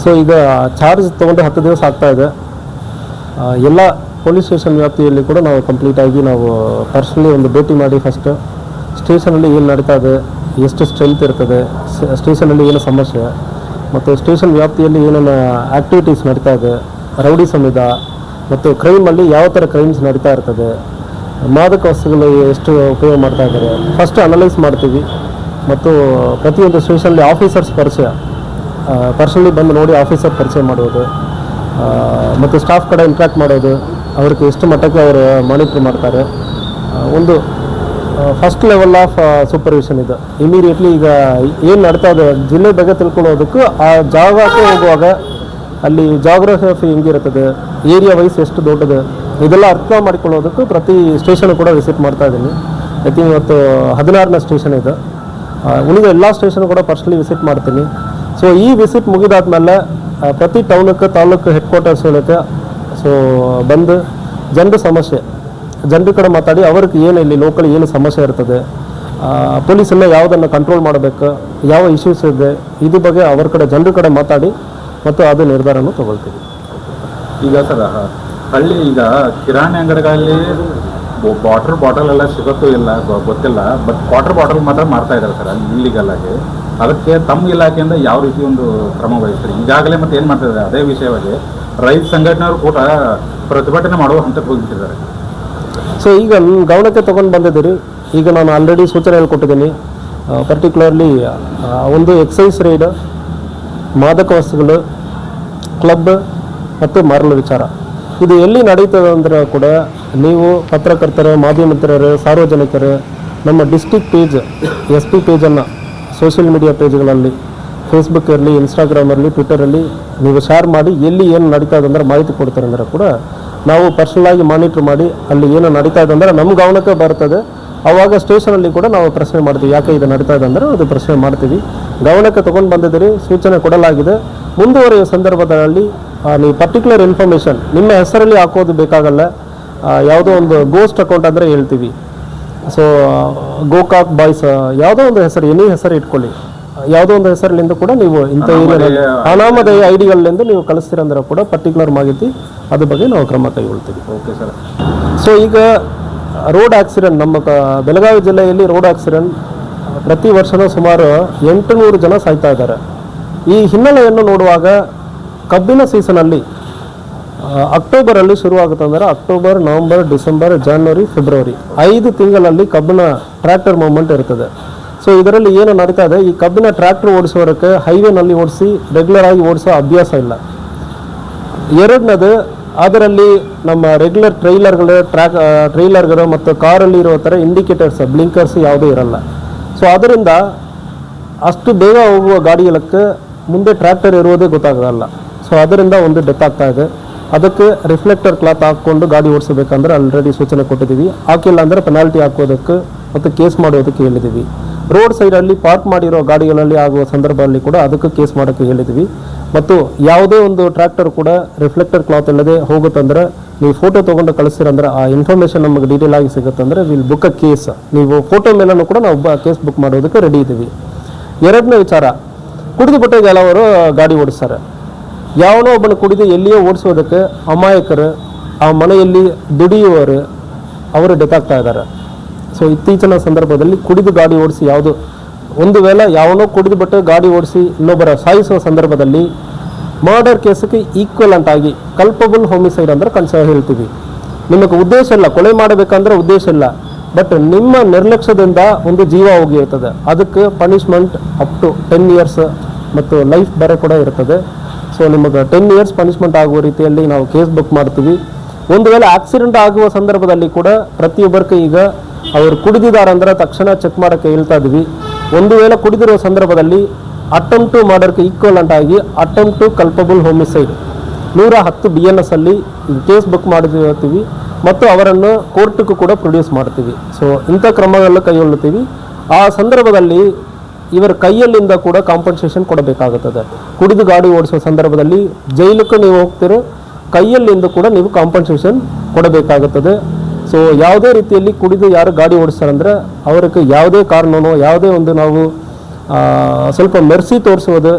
So ಈಗ charge ತೊಗೊಂಡು 10 ದಿವಸ ಆಗ್ತಾಯಿದೆ. ಎಲ್ಲ ಪೊಲೀಸ್ ಸ್ಟೇಷನ್ ವ್ಯಾಪ್ತಿಯಲ್ಲಿ ಕೂಡ ನಾವು ಕಂಪ್ಲೀಟಾಗಿ ನಾವು ಪರ್ಸ್ನಲಿ ಒಂದು ಭೇಟಿ ಮಾಡಿ ಫಸ್ಟ್ ಸ್ಟೇಷನಲ್ಲಿ ಏನು ನಡೀತಾ ಇದೆ, ಎಷ್ಟು ಸ್ಟ್ರೆಂತ್ ಇರ್ತದೆ, ಸ್ಟೇಷನಲ್ಲಿ ಏನು ಸಮಸ್ಯೆ, ಮತ್ತು ಸ್ಟೇಷನ್ ವ್ಯಾಪ್ತಿಯಲ್ಲಿ ಏನೇನು ಆ್ಯಕ್ಟಿವಿಟೀಸ್ ನಡೀತಾ ಇದೆ, ರೌಡಿಸಮ್ ಇದೆ, ಮತ್ತು ಕ್ರೈಮಲ್ಲಿ ಯಾವ ಥರ ಕ್ರೈಮ್ಸ್ ನಡೀತಾ ಇರ್ತದೆ, ಮಾದಕ ವಸ್ತುಗಳು ಎಷ್ಟು ಉಪಯೋಗ ಮಾಡ್ತಾ ಇದ್ದಾರೆ, ಫಸ್ಟ್ ಅನಲೈಸ್ ಮಾಡ್ತೀವಿ. ಮತ್ತು ಪ್ರತಿಯೊಂದು ಸ್ಟೇಷನಲ್ಲಿ ಆಫೀಸರ್ಸ್ ಪರಿಚಯ, ಪರ್ಸನಲಿ ಬಂದು ನೋಡಿ ಆಫೀಸರ್ ಪರಿಚಯ ಮಾಡೋದು, ಮತ್ತು ಸ್ಟಾಫ್ ಕಡೆ ಇಂಟ್ರ್ಯಾಕ್ಟ್ ಮಾಡೋದು, ಅವ್ರಿಗೆ ಎಷ್ಟು ಮಟ್ಟಕ್ಕೆ ಅವರು ಮಾನಿಟ್ರ್ ಮಾಡ್ತಾರೆ. ಒಂದು ಫಸ್ಟ್ ಲೆವೆಲ್ ಆಫ್ ಸೂಪರ್ವಿಷನ್ ಇದೆ. ಇಮಿಡಿಯೇಟ್ಲಿ ಈಗ ಏನು ನಡ್ತಾ ಇದೆ ಜಿಲ್ಲೆ ಬಗ್ಗೆ ತಿಳ್ಕೊಳ್ಳೋದಕ್ಕೂ ಆ ಜಾಗಕ್ಕೆ ಹೋಗುವಾಗ ಅಲ್ಲಿ ಜಾಗ್ರಫಿ ಹೆಂಗಿರ್ತದೆ, ಏರಿಯಾ ವೈಸ್ ಎಷ್ಟು ದೊಡ್ಡದು, ಇದೆಲ್ಲ ಅರ್ಥ ಮಾಡಿಕೊಳ್ಳೋದಕ್ಕೂ ಪ್ರತಿ ಸ್ಟೇಷನ್ ಕೂಡ ವಿಸಿಟ್ ಮಾಡ್ತಾ ಇದ್ದೀನಿ. ಐ ಥಿಂಕ್ ಇವತ್ತು 16ನೇ ಸ್ಟೇಷನ್ ಇದೆ. ಉಳಿದ ಎಲ್ಲ ಸ್ಟೇಷನ್ ಕೂಡ ಪರ್ಸ್ನಲಿ ವಿಸಿಟ್ ಮಾಡ್ತೀನಿ. ಸೊ ಈ ವಿಸಿಟ್ ಮುಗಿದಾದ್ಮೇಲೆ ಪ್ರತಿ ಟೌನಕ್ಕೆ ತಾಲೂಕು ಹೆಡ್ ಕ್ವಾರ್ಟರ್ಸ್ ಹೇಳುತ್ತೆ. ಸೊ ಬಂದು ಜನರ ಕಡೆ ಮಾತಾಡಿ ಅವ್ರಿಗೆ ಏನು ಇಲ್ಲಿ ಲೋಕಲ್ ಏನು ಸಮಸ್ಯೆ ಇರ್ತದೆ, ಪೊಲೀಸೆಲ್ಲ ಯಾವುದನ್ನು ಕಂಟ್ರೋಲ್ ಮಾಡಬೇಕು, ಯಾವ ಇಶ್ಯೂಸ್ ಇದೆ, ಇದ್ರ ಬಗ್ಗೆ ಅವ್ರ ಕಡೆ ಜನರ ಕಡೆ ಮಾತಾಡಿ ಮತ್ತು ಅದು ನಿರ್ಧಾರನೂ ತಗೊಳ್ತೀವಿ. ಈಗ ಸರ್ ಹಳ್ಳಿ ಈಗ ಕಿರಾಣಿ ಅಂಗಡಿಗಳಲ್ಲಿ ಬಾಟಲ್ ಎಲ್ಲ ಸಿಗೋಕ್ಕೂ ಇಲ್ಲ ಗೊತ್ತಿಲ್ಲ, ಬಟ್ ವಾಟರ್ ಬಾಟಲ್ ಮಾತ್ರ ಮಾರ್ತಾ ಇದ್ದಾರೆ ಸರ್ ಅಲ್ಲಿ ಇಲ್ಲಿಗಲ್ ಆಗಿ. ಅದಕ್ಕೆ ತಮ್ಮ ಇಲಾಖೆಯಿಂದ ಯಾವ ರೀತಿ ಒಂದು ಕ್ರಮ ವಹಿಸ್ತಾರೆ ಈಗಾಗಲೇ? ಮತ್ತೆ ಏನು ಮಾಡ್ತಿದ್ದಾರೆ ಅದೇ ವಿಷಯವಾಗಿ ರೈತ ಸಂಘಟನೆಯವರು ಕೂಡ ಪ್ರತಿಭಟನೆ ಮಾಡುವ ಹಂತಕ್ಕೆ ಹೋಗಿಬಿಟ್ಟಿದ್ದಾರೆ. ಸೊ ಈಗ ನನ್ನ ಗಮನಕ್ಕೆ ತೊಗೊಂಡು ಬಂದಿದ್ದೀರಿ. ಈಗ ನಾನು ಆಲ್ರೆಡಿ ಸೂಚನೆ ಹೇಳ್ಕೊಟ್ಟಿದ್ದೀನಿ. ಪರ್ಟಿಕ್ಯುಲರ್ಲಿ ಒಂದು ಎಕ್ಸೈಸ್ ರೈಡ್, ಮಾದಕ ವಸ್ತುಗಳು, ಕ್ಲಬ್ ಮತ್ತು ಮರಳು ವಿಚಾರ ಇದು ಎಲ್ಲಿ ನಡೀತದೆ ಅಂದರೆ ಕೂಡ ನೀವು ಪತ್ರಕರ್ತರು, ಮಾಧ್ಯಮ ಮಿತ್ರರು, ಸಾರ್ವಜನಿಕರು ನಮ್ಮ ಡಿಸ್ಟಿಕ್ ಪೇಜ್ SP ಪೇಜನ್ನು ಸೋಷಿಯಲ್ ಮೀಡಿಯಾ ಪೇಜ್ಗಳಲ್ಲಿ ಫೇಸ್ಬುಕ್ ಇರಲಿ, ಇನ್ಸ್ಟಾಗ್ರಾಮ್ ಇರಲಿ, ಟ್ವಿಟರಲ್ಲಿ ನೀವು ಶೇರ್ ಮಾಡಿ ಎಲ್ಲಿ ಏನು ನಡೀತಾ ಇದೆ ಅಂದರೆ ಮಾಹಿತಿ ಕೊಡ್ತಾರೆ ಅಂದರೆ ಕೂಡ ನಾವು ಪರ್ಸನಲಾಗಿ ಮಾನಿಟ್ರ್ ಮಾಡಿ ಅಲ್ಲಿ ಏನು ನಡೀತಾ ಇದೆ ಅಂದರೆ ನಮ್ಮ ಗಮನಕ್ಕೆ ಬರ್ತದೆ. ಆವಾಗ ಸ್ಟೇಷನಲ್ಲಿ ಕೂಡ ನಾವು ಪ್ರಶ್ನೆ ಮಾಡ್ತೀವಿ, ಯಾಕೆ ಇದು ನಡೀತಾ ಇದೆ ಅಂದರೆ ಅದು ಪ್ರಶ್ನೆ ಮಾಡ್ತೀವಿ. ಗಮನಕ್ಕೆ ತೊಗೊಂಡು ಬಂದಿದ್ದೀರಿ, ಸೂಚನೆ ಕೊಡಲಾಗಿದೆ. ಮುಂದುವರಿಯುವ ಸಂದರ್ಭದಲ್ಲಿ ನೀವು ಪರ್ಟಿಕ್ಯುಲರ್ ಇನ್ಫಾರ್ಮೇಷನ್ ನಿಮ್ಮ ಹೆಸರಲ್ಲಿ ಹಾಕೋದು ಬೇಕಾಗಲ್ಲ. ಯಾವುದೋ ಒಂದು ಗೋಸ್ಟ್ ಅಕೌಂಟ್ ಅಂದರೆ ಹೇಳ್ತೀವಿ. ಸೊ ಗೋಕಾಕ್ ಬಾಯ್ಸ್ ಯಾವುದೋ ಒಂದು ಹೆಸರು, ಎನಿ ಹೆಸರು ಇಟ್ಕೊಳ್ಳಿ, ಯಾವುದೋ ಒಂದು ಹೆಸರಿನಿಂದ ಕೂಡ ನೀವು ಇಂಥ ಏರಿಯಾದಲ್ಲಿ ಅನಾಮಧೇಯ ಐಡಿಗಳಿಂದ ನೀವು ಕಳಿಸ್ತೀರಂದ್ರೆ ಕೂಡ ಪರ್ಟಿಕ್ಯುಲರ್ ಮಾಹಿತಿ ಅದ್ರ ಬಗ್ಗೆ ನಾವು ಕ್ರಮ ಕೈಗೊಳ್ತೀವಿ. Okay sir. ಸೊ ಈಗ ರೋಡ್ ಆಕ್ಸಿಡೆಂಟ್ ನಮ್ಮ ಬೆಳಗಾವಿ ಜಿಲ್ಲೆಯಲ್ಲಿ ರೋಡ್ ಆಕ್ಸಿಡೆಂಟ್ ಪ್ರತಿ ವರ್ಷವೂ ಸುಮಾರು 800 ಜನ ಸಾಯ್ತಾ ಇದ್ದಾರೆ. ಈ ಹಿನ್ನೆಲೆಯನ್ನು ನೋಡುವಾಗ ಕಬ್ಬಿನ ಸೀಸನಲ್ಲಿ ಅಕ್ಟೋಬರಲ್ಲಿ ಶುರುವಾಗುತ್ತೆ ಅಂದರೆ October, November, December, January, February 5 ತಿಂಗಳಲ್ಲಿ ಕಬ್ಬಿನ ಟ್ರ್ಯಾಕ್ಟರ್ ಮೂವ್ಮೆಂಟ್ ಇರ್ತದೆ. ಸೊ ಇದರಲ್ಲಿ ಏನು ನಡೀತಾ ಇದೆ, ಈ ಕಬ್ಬಿನ ಟ್ರ್ಯಾಕ್ಟರ್ ಓಡಿಸೋರಕ್ಕೆ ಹೈವೇನಲ್ಲಿ ಓಡಿಸಿ ರೆಗ್ಯುಲರ್ ಆಗಿ ಓಡಿಸೋ ಅಭ್ಯಾಸ ಇಲ್ಲ. ಎರಡನೇದು, ಅದರಲ್ಲಿ ನಮ್ಮ ರೆಗ್ಯುಲರ್ ಟ್ರೈಲರ್ಗಳು ಮತ್ತು ಕಾರಲ್ಲಿ ಇರೋ ಥರ ಇಂಡಿಕೇಟರ್ಸ್, ಬ್ಲಿಂಕರ್ಸ್ ಯಾವುದೂ ಇರಲ್ಲ. ಸೊ ಅದರಿಂದ ಅಷ್ಟು ಬೇಗ ಹೋಗುವ ಗಾಡಿಗಳಕ್ಕೆ ಮುಂದೆ ಟ್ರ್ಯಾಕ್ಟರ್ ಇರುವುದೇ ಗೊತ್ತಾಗಲ್ಲ. ಸೊ ಅದರಿಂದ ಒಂದು ಡೆತ್ ಆಗ್ತಾ ಇದೆ. ಅದಕ್ಕೆ ರಿಫ್ಲೆಕ್ಟರ್ ಕ್ಲಾತ್ ಹಾಕ್ಕೊಂಡು ಗಾಡಿ ಓಡಿಸಬೇಕಂದ್ರೆ ಆಲ್ರೆಡಿ ಸೂಚನೆ ಕೊಟ್ಟಿದ್ದೀವಿ. ಹಾಕಿಲ್ಲ ಅಂದರೆ ಪೆನಾಲ್ಟಿ ಹಾಕೋದಕ್ಕೆ ಮತ್ತು ಕೇಸ್ ಮಾಡೋದಕ್ಕೆ ಹೇಳಿದ್ದೀವಿ. ರೋಡ್ ಸೈಡಲ್ಲಿ ಪಾರ್ಕ್ ಮಾಡಿರೋ ಗಾಡಿಗಳಲ್ಲಿ ಆಗುವ ಸಂದರ್ಭದಲ್ಲಿ ಕೂಡ ಅದಕ್ಕೆ ಕೇಸ್ ಮಾಡೋಕ್ಕೆ ಹೇಳಿದ್ದೀವಿ. ಮತ್ತು ಯಾವುದೇ ಒಂದು ಟ್ರ್ಯಾಕ್ಟರ್ ಕೂಡ ರಿಫ್ಲೆಕ್ಟರ್ ಕ್ಲಾತ್ ಇಲ್ಲದೆ ಹೋಗುತ್ತಂದ್ರೆ ನೀವು ಫೋಟೋ ತೊಗೊಂಡು ಕಳಿಸ್ತೀರಂದ್ರೆ ಆ ಇನ್ಫಾರ್ಮೇಷನ್ ನಮಗೆ ಡೀಟೇಲ್ ಆಗಿ ಸಿಗುತ್ತಂದರೆ ವಿಲ್ ಬುಕ್ ಅ ಕೇಸ್. ನೀವು ಫೋಟೋ ಮೇಲೂ ಕೂಡ ನಾವು ಕೇಸ್ ಬುಕ್ ಮಾಡೋದಕ್ಕೆ ರೆಡಿ ಇದ್ದೀವಿ. ಎರಡನೇ ವಿಚಾರ, ಕುಡಿದು ಬಿಟ್ಟು ಕೆಲವರು ಗಾಡಿ ಓಡಿಸ್ತಾರೆ. ಯಾವನೋ ಒಬ್ಬನ ಕುಡಿದು ಎಲ್ಲಿಯೋ ಓಡಿಸೋದಕ್ಕೆ ಅಮಾಯಕರು, ಆ ಮನೆಯಲ್ಲಿ ದುಡಿಯುವವರು ಅವರು ಡೆತ್ ಆಗ್ತಾ ಇದ್ದಾರೆ. ಸೊ ಇತ್ತೀಚಿನ ಸಂದರ್ಭದಲ್ಲಿ ಕುಡಿದು ಗಾಡಿ ಓಡಿಸಿ ಯಾವುದು ಒಂದು ವೇಳೆ ಯಾವನೋ ಕುಡಿದು ಬಿಟ್ಟು ಗಾಡಿ ಓಡಿಸಿ ಇನ್ನೊಬ್ಬರ ಸಾಯಿಸುವ ಸಂದರ್ಭದಲ್ಲಿ ಮರ್ಡರ್ ಕೇಸಕ್ಕೆ ಈಕ್ವಲೆಂಟ್ ಆಗಿ ಕಲ್ಪಬಲ್ ಹೋಮಿಸೈಡ್ ಅಂದರೆ ಹೇಳ್ತೀವಿ. ನಿಮಗೆ ಉದ್ದೇಶ ಇಲ್ಲ, ಕೊಲೆ ಮಾಡಬೇಕಂದ್ರೆ ಉದ್ದೇಶ ಇಲ್ಲ, ಬಟ್ ನಿಮ್ಮ ನಿರ್ಲಕ್ಷ್ಯದಿಂದ ಒಂದು ಜೀವ ಹೋಗಿರ್ತದೆ. ಅದಕ್ಕೆ ಪನಿಷ್ಮೆಂಟ್ ಅಪ್ ಟು 10 ಇಯರ್ಸ್ ಮತ್ತು ಲೈಫ್ ಬೇರೆ ಕೂಡ ಇರ್ತದೆ. ಸೊ ನಿಮಗೆ 10 ಇಯರ್ಸ್ ಪನಿಷ್ಮೆಂಟ್ ಆಗುವ ರೀತಿಯಲ್ಲಿ ನಾವು ಕೇಸ್ ಬುಕ್ ಮಾಡ್ತೀವಿ. ಒಂದು ವೇಳೆ ಆಕ್ಸಿಡೆಂಟ್ ಆಗುವ ಸಂದರ್ಭದಲ್ಲಿ ಕೂಡ ಪ್ರತಿಯೊಬ್ಬರಿಗೆ ಈಗ ಅವರು ಕುಡಿದಿದ್ದಾರೆ ಅಂದರೆ ತಕ್ಷಣ ಚೆಕ್ ಮಾಡೋಕ್ಕೆ ಹೇಳ್ತಾ ಇದ್ವಿ. ಒಂದು ವೇಳೆ ಕುಡಿದಿರುವ ಸಂದರ್ಭದಲ್ಲಿ ಅಟೆಂಪ್ಟ್ ಟು ಮರ್ಡರ್ಗೆ ಈಕ್ವಲೆಂಟ್ ಆಗಿ attempt to culpable homicide 110 BNS ಅಲ್ಲಿ ಕೇಸ್ ಬುಕ್ ಮಾಡಿರ್ತೀವಿ ಮತ್ತು ಅವರನ್ನು ಕೋರ್ಟ್ಗೂ ಕೂಡ ಪ್ರೊಡ್ಯೂಸ್ ಮಾಡ್ತೀವಿ. ಸೊ ಇಂಥ ಕ್ರಮಗಳನ್ನು ಕೈಗೊಳ್ಳುತ್ತೀವಿ. ಆ ಸಂದರ್ಭದಲ್ಲಿ ಇವರ ಕೈಯಲ್ಲಿಂದ ಕೂಡ ಕಾಂಪನ್ಸೇಷನ್ ಕೊಡಬೇಕಾಗುತ್ತದೆ. ಕುಡಿದು ಗಾಡಿ ಓಡಿಸುವ ಸಂದರ್ಭದಲ್ಲಿ ಜೈಲಕ್ಕೂ ನೀವು ಹೋಗ್ತೀರೋ, ಕೈಯಲ್ಲಿಂದ ಕೂಡ ನೀವು ಕಾಂಪನ್ಸೇಷನ್ ಕೊಡಬೇಕಾಗುತ್ತದೆ. ಸೊ ಯಾವುದೇ ರೀತಿಯಲ್ಲಿ ಕುಡಿದು ಯಾರು ಗಾಡಿ ಓಡಿಸ್ತಾರಂದ್ರೆ ಅವರಿಗೆ ಯಾವುದೇ ಕಾರಣನೋ ಯಾವುದೇ ಒಂದು ನಾವು ಸ್ವಲ್ಪ ಮೆರ್ಸಿ ತೋರಿಸುವುದು